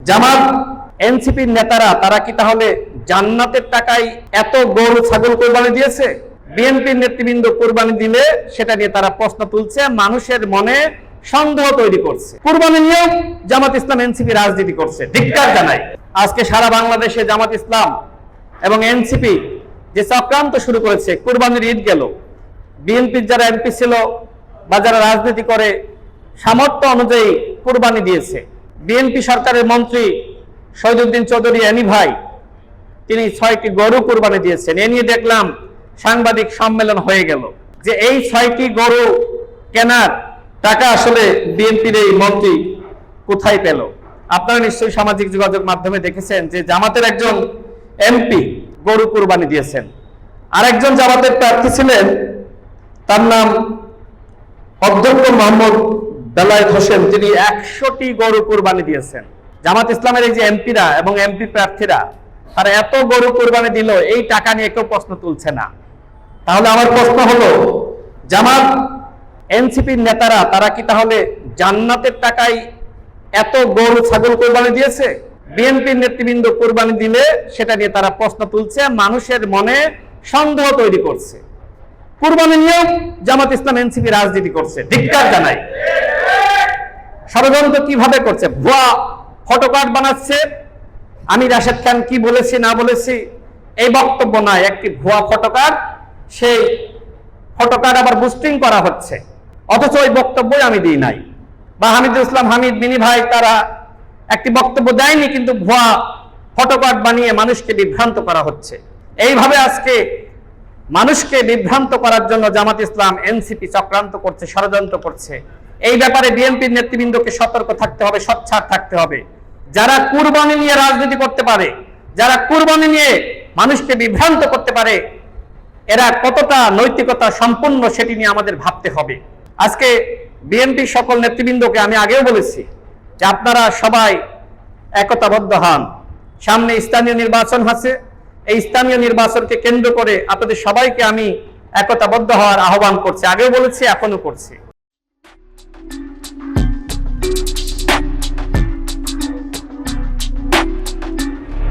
জামাত এনসিপির নেতারা তারা কি তাহলে জান্নাতের টাকায় এত গরু ছাগল কোরবানি দিয়েছে? বিএনপির নেতৃবৃন্দ কোরবানি দিলে সেটা নিয়ে তারা প্রশ্ন তুলছে, মানুষের মনে সন্দেহ তৈরি করছে। কোরবানি নিয়ে জামাত ইসলাম এনসিপি রাজনীতি করছে, ধিক্কার জানাই। আজকে সারা বাংলাদেশে জামাত ইসলাম এবং এনসিপি যে চক্রান্ত শুরু করেছে, কোরবানির ঈদ গেল, বিএনপির যারা এমপি ছিল বা যারা রাজনীতি করে সামর্থ্য অনুযায়ী কোরবানি দিয়েছে। বিএনপি সরকারের মন্ত্রী শহীদুদ্দিন চৌধুরী এনি ভাই, তিনি 6টি গরু কোরবানি দিয়েছেন। এ নিয়ে দেখলাম সাংবাদিক সম্মেলন হয়ে গেল যে এই 6টি গরু কেনার টাকা আসলে বিএনপির এই মন্ত্রী কোথায় পেল? আপনারা নিশ্চয়ই সামাজিক যোগাযোগ মাধ্যমে দেখেছেন যে জামাতের একজন এমপি গরু কোরবানি দিয়েছেন। আরেকজন জামাতের প্রার্থী ছিলেন, তার নাম অধ্যক্ষ মোহাম্মদ বেলায়েত হোসেন, তিনি 100টি গরু কোরবানি দিয়েছেন। জামাত ইসলামের এই যে এমপিরা এবং এমপি প্রার্থীরা তারা এত গরু কোরবানি দিল, এই টাকা নিয়ে কেউ প্রশ্ন তুলছে না। তাহলে আমার প্রশ্ন হলো, জামাত এনসিপির নেতারা তারা কি তাহলে জান্নাতের টাকায় এত গরু ছাগল কোরবানি দিয়েছে? বিএনপির নেতৃবৃন্দ কোরবানি দিলে সেটা নিয়ে তারা প্রশ্ন তুলছে, মানুষের মনে সন্দেহ তৈরি করছে। কোরবানি নিয়ে জামাত ইসলাম এনসিপি রাজনীতি করছে, ধিক্কার জানাই। ষড়যন্ত্র কিভাবে করছে? ভুয়া ফটোকার্ড বানাচ্ছে, আমি রাশেদ খান কি বলেছি না বলেছি এই বক্তব্য নয়, একটি ভুয়া ফটোকার্ড, সেই ফটোকার্ড আবার বুস্টিং করা হচ্ছে, অথচ ওই বক্তব্যই আমি দিই নাই। বা হামিদুল ইসলাম হামিদ মিনি ভাই তারা একটি বক্তব্য দেয়নি, কিন্তু ভুয়া ফটোকার্ড বানিয়ে মানুষকে বিভ্রান্ত করা হচ্ছে। এইভাবে আজকে মানুষকে বিভ্রান্ত করার জন্য জামাত ইসলাম এনসিপি চক্রান্ত করছে, ষড়যন্ত্র করছে। এই ব্যাপারে বিএনপির নেতৃবৃন্দকে সতর্ক থাকতে হবে, সোচ্চার থাকতে হবে। যারা কুরবানি নিয়ে রাজনীতি করতে পারে, যারা কুরবানি নিয়ে মানুষকে বিভ্রান্ত করতে পারে, এরা কতটা নৈতিকতা সম্পন্ন সেটি নিয়ে আমাদের ভাবতে হবে। আজকে বিএনপির সকল নেতৃবৃন্দকে আমি আগেও বলেছি যে আপনারা সবাই একতাবদ্ধ হন। সামনে স্থানীয় নির্বাচন আছে, এই স্থানীয় নির্বাচনকে কেন্দ্র করে আপনাদের সবাইকে আমি একতাবদ্ধ হওয়ার আহ্বান করছি। আগেও বলেছি, এখনো করছি।